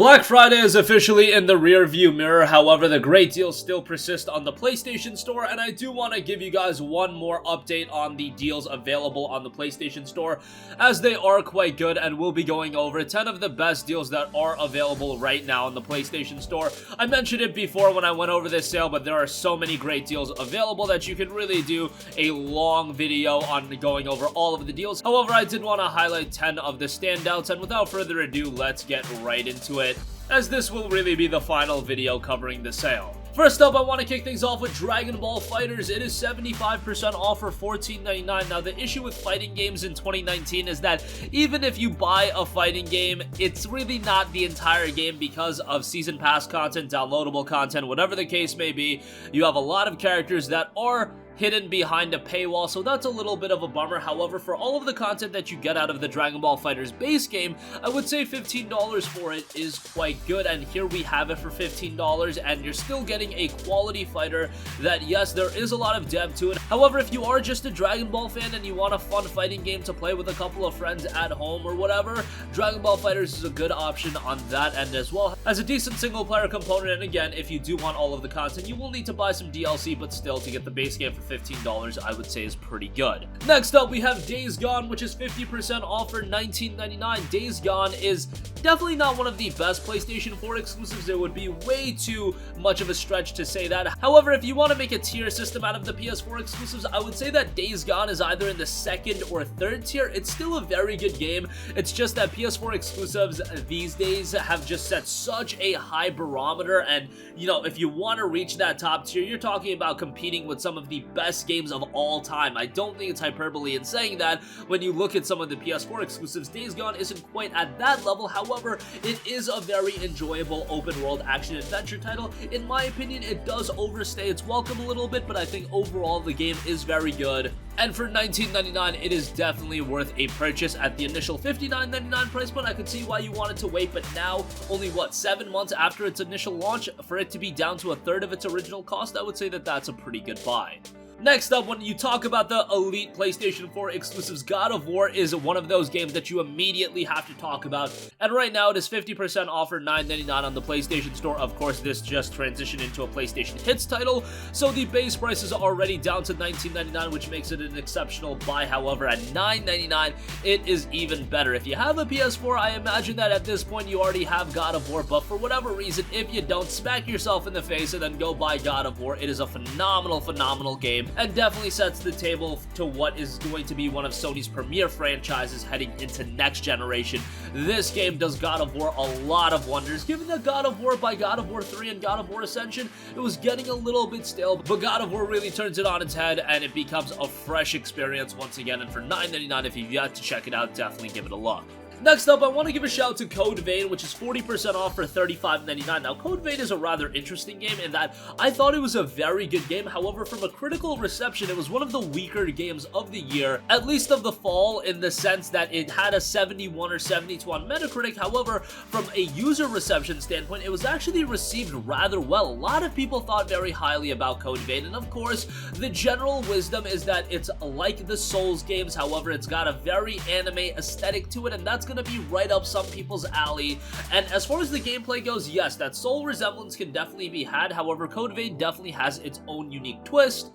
Black Friday is officially in the rear view mirror, however the great deals still persist on the PlayStation Store, and I do want to give you guys one more update on the deals available on the PlayStation Store, as they are quite good, and we'll be going over 10 of the best deals that are available right now on the PlayStation Store. I mentioned it before when I went over this sale, but there are so many great deals available that you can really do a long video on going over all of the deals. However, I did want to highlight 10 of the standouts, and without further ado, let's get right into it, as this will really be the final video covering the sale. First up, I want to kick things off with Dragon Ball FighterZ. It is 75% off for $14.99. Now, the issue with fighting games in 2019 is that even if you buy a fighting game, it's really not the entire game because of season pass content, downloadable content, whatever the case may be. You have a lot of characters that are hidden behind a paywall, so that's a little bit of a bummer. However, for all of the content that you get out of the Dragon Ball FighterZ base game, I would say $15 for it is quite good, and here we have it for $15, and you're still getting a quality fighter that, yes, there is a lot of depth to it. However, if you are just a Dragon Ball fan and you want a fun fighting game to play with a couple of friends at home or whatever, Dragon Ball FighterZ is a good option on that end as well. As a decent single player component, and again, if you do want all of the content, you will need to buy some DLC, but still, to get the base game for $15, I would say is pretty good. Next up, we have Days Gone, which is 50% off for $19.99. Days Gone is definitely not one of the best PlayStation 4 exclusives. It would be way too much of a stretch to say that. However, if you want to make a tier system out of the PS4 exclusives, I would say that Days Gone is either in the second or third tier. It's still a very good game. It's just that PS4 exclusives these days have just set such a high barometer, and you know, if you want to reach that top tier, you're talking about competing with some of the best games of all time. I don't think it's hyperbole in saying that. When you look at some of the PS4 exclusives, Days Gone isn't quite at that level. However, it is a very enjoyable open world action adventure title. In my opinion, it does overstay its welcome a little bit, but I think overall the game is very good. And for $19.99, it is definitely worth a purchase. At the initial $59.99 price point, I could see why you wanted to wait, but now, only what, 7 months after its initial launch, for it to be down to a third of its original cost, I would say that that's a pretty good buy. Next up, when you talk about the elite PlayStation 4 exclusives, God of War is one of those games that you immediately have to talk about, and right now it is 50% off for $9.99 on the PlayStation Store. Of course, this just transitioned into a PlayStation Hits title, so the base price is already down to $19.99, which makes it an exceptional buy. However, at $9.99, it is even better. If you have a PS4, I imagine that at this point you already have God of War, but for whatever reason, if you don't, smack yourself in the face and then go buy God of War. It is a phenomenal game, and definitely sets the table to what is going to be one of Sony's premier franchises heading into next generation. This game does God of War a lot of wonders, given that God of War by God of War 3 and God of War Ascension, it was getting a little bit stale, but God of War really turns it on its head and it becomes a fresh experience once again, and for $9.99, if you've yet to check it out, definitely give it a look. Next up, I want to give a shout to Code Vein, which is 40% off for $35.99. Now, Code Vein is a rather interesting game in that I thought it was a very good game. However, from a critical reception, it was one of the weaker games of the year, at least of the fall, in the sense that it had a 71 or 72 on Metacritic. However, from a user reception standpoint, it was actually received rather well. A lot of people thought very highly about Code Vein, and of course, the general wisdom is that it's like the Souls games. However, it's got a very anime aesthetic to it, and that's going to be right up some people's alley. And as far as the gameplay goes, yes, that Soul resemblance can definitely be had. However, Code Vein definitely has its own unique twist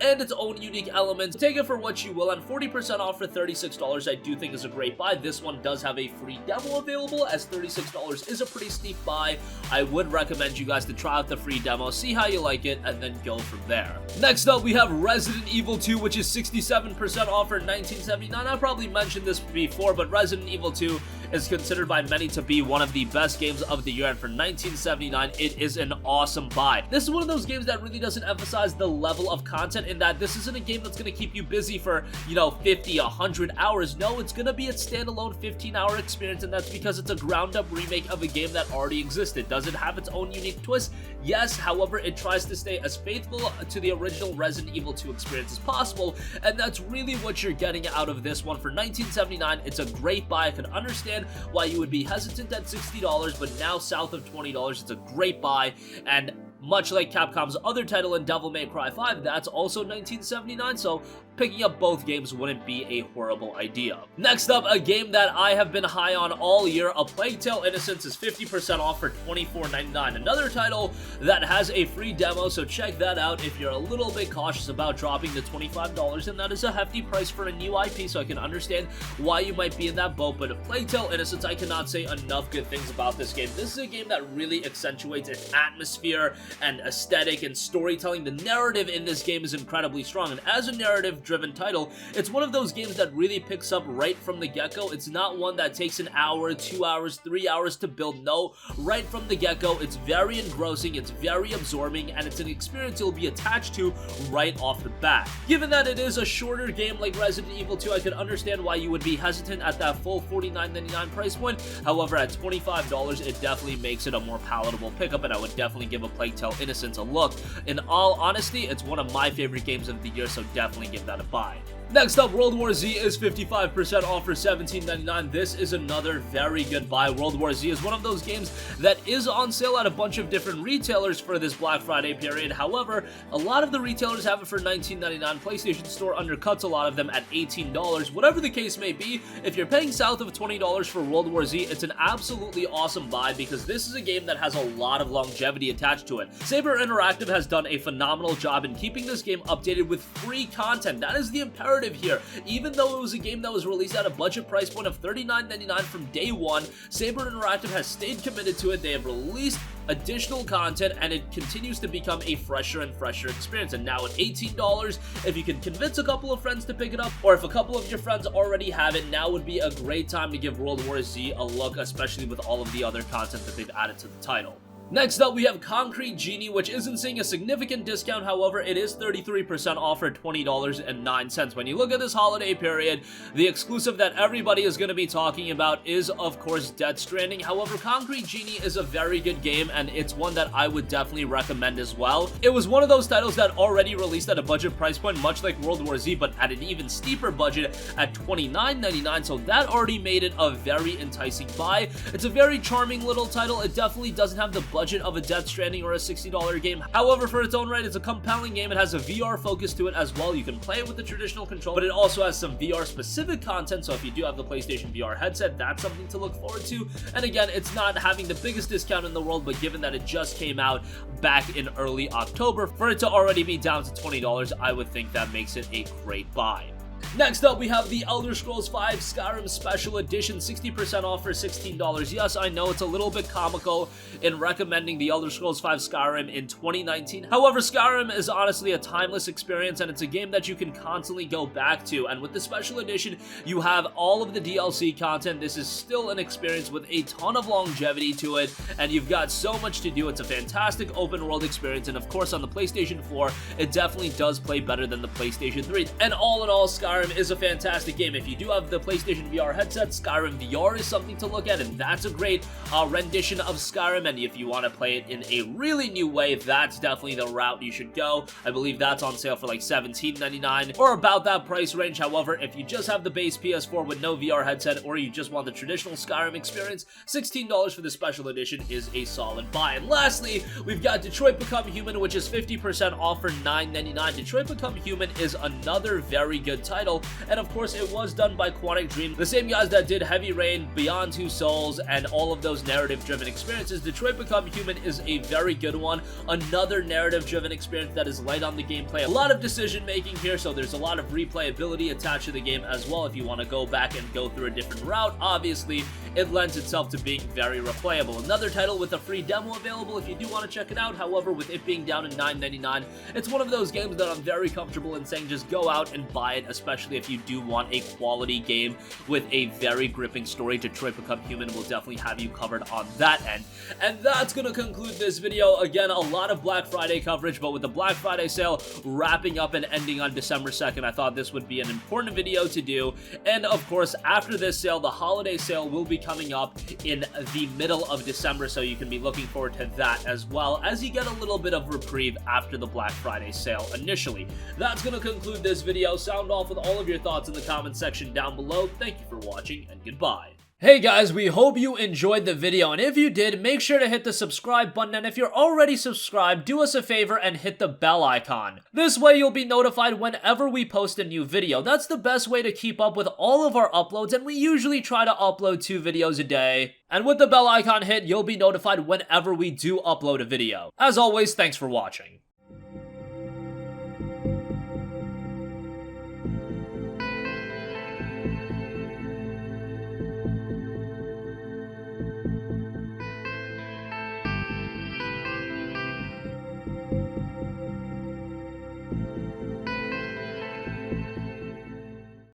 and its own unique elements. Take it for what you will, and 40% off for $36 I do think is a great buy. This one does have a free demo available, as $36 is a pretty steep buy. I would recommend you guys to try out the free demo, see how you like it, and then go from there. Next up, we have Resident Evil 2, which is 67% off for $19.79. I probably mentioned this before, but Resident Evil 2 is considered by many to be one of the best games of the year, and for $19.79, it is an awesome buy. This is one of those games that really doesn't emphasize the level of content, in that this isn't a game that's going to keep you busy for, you know, 50, 100 hours. No, it's going to be a standalone 15-hour experience, and that's because it's a ground-up remake of a game that already existed. Does it have its own unique twist? Yes, however, it tries to stay as faithful to the original Resident Evil 2 experience as possible, and that's really what you're getting out of this one. For $19.79, it's a great buy. I can understand why you would be hesitant at $60, but now south of $20, it's a great buy, and much like Capcom's other title in Devil May Cry 5, that's also 1979, so picking up both games wouldn't be a horrible idea. Next up, a game that I have been high on all year, a PlayTell Innocence is 50% off for $24.99. Another title that has a free demo, so check that out if you're a little bit cautious about dropping the $25, and that is a hefty price for a new IP, so I can understand why you might be in that boat. But PlayTell Innocence, I cannot say enough good things about this game. This is a game that really accentuates its atmosphere and aesthetic and storytelling. The narrative in this game is incredibly strong, and as a narrative-driven title, it's one of those games that really picks up right from the get-go. It's not one that takes an hour, 2 hours, 3 hours to build. No, right from the get-go, it's very engrossing, it's very absorbing, and it's an experience you'll be attached to right off the bat. Given that it is a shorter game like Resident Evil 2, I can understand why you would be hesitant at that full $49.99 price point. However, at $25, it definitely makes it a more palatable pickup, and I would definitely give a PlayTell Innocence a look. In all honesty, it's one of my favorite games of the year, so definitely give that a buy. Next up, World War Z is 55% off for $17.99. This is another very good buy. World War Z is one of those games that is on sale at a bunch of different retailers for this Black Friday period. However, a lot of the retailers have it for $19.99. PlayStation Store undercuts a lot of them at $18. Whatever the case may be, if you're paying south of $20 for World War Z, it's an absolutely awesome buy because this is a game that has a lot of longevity attached to it. Saber Interactive has done a phenomenal job in keeping this game updated with free content. That is the imperative here. Even though it was a game that was released at a budget price point of $39.99 from day one, Saber Interactive has stayed committed to it. They have released additional content, and it continues to become a fresher and fresher experience. And now at $18, if you can convince a couple of friends to pick it up, or if a couple of your friends already have it, now would be a great time to give World War Z a look, especially with all of the other content that they've added to the title. Next up, we have Concrete Genie, which isn't seeing a significant discount. However, it is 33% off for $20.09. When you look at this holiday period, the exclusive that everybody is going to be talking about is, of course, Death Stranding. However, Concrete Genie is a very good game, and it's one that I would definitely recommend as well. It was one of those titles that already released at a budget price point, much like World War Z, but at an even steeper budget at $29.99, so that already made it a very enticing buy. It's a very charming little title. It definitely doesn't have the budget of a Death Stranding or a $60 game. However, for its own right, it's a compelling game. It has a VR focus to it as well. You can play it with the traditional control, but it also has some VR specific content, so if you do have the PlayStation VR headset, that's something to look forward to. And again, it's not having the biggest discount in the world, but given that it just came out back in early October, for it to already be down to $20, I would think that makes it a great buy. Next up, we have the Elder Scrolls V Skyrim Special Edition, 60% off for $16. Yes, I know it's a little bit comical in recommending the Elder Scrolls V Skyrim in 2019. However, Skyrim is honestly a timeless experience, and it's a game that you can constantly go back to. And with the Special Edition, you have all of the DLC content. This is still an experience with a ton of longevity to it, and you've got so much to do. It's a fantastic open world experience, and of course, on the PlayStation 4, it definitely does play better than the PlayStation 3. And all in all, Skyrim is a fantastic game. If you do have the PlayStation VR headset, Skyrim VR is something to look at, and that's a great rendition of Skyrim. And if you want to play it in a really new way, that's definitely the route you should go. I believe that's on sale for like $17.99 or about that price range. However, if you just have the base PS4 with no VR headset, or you just want the traditional Skyrim experience, $16 for the special edition is a solid buy. And lastly, we've got Detroit Become Human, which is 50% off for $9.99. Detroit Become Human is another very good title, and of course it was done by Quantic Dream, the same guys that did Heavy Rain, Beyond Two Souls, and all of those narrative-driven experiences. Detroit Become Human is a very good one, another narrative-driven experience that is light on the gameplay. A lot of decision-making here, so there's a lot of replayability attached to the game as well. If you want to go back and go through a different route, obviously it lends itself to being very replayable. Another title with a free demo available if you do want to check it out. However, with it being down to $9.99, it's one of those games that I'm very comfortable in saying just go out and buy it, especially if you do want a quality game with a very gripping story. Detroit Become Human will definitely have you covered on that end. And that's going to conclude this video. Again, a lot of Black Friday coverage, but with the Black Friday sale wrapping up and ending on December 2nd, I thought this would be an important video to do. And of course, after this sale, the holiday sale will be coming up in the middle of December, so you can be looking forward to that as well, as you get a little bit of reprieve after the Black Friday sale initially. That's going to conclude this video. Sound off with all of your thoughts in the comment section down below. Thank you for watching, and goodbye. Hey guys, we hope you enjoyed the video, and if you did, make sure to hit the subscribe button, and if you're already subscribed, do us a favor and hit the bell icon. This way you'll be notified whenever we post a new video. That's the best way to keep up with all of our uploads, and we usually try to upload 2 videos a day. And with the bell icon hit, you'll be notified whenever we do upload a video. As always, thanks for watching.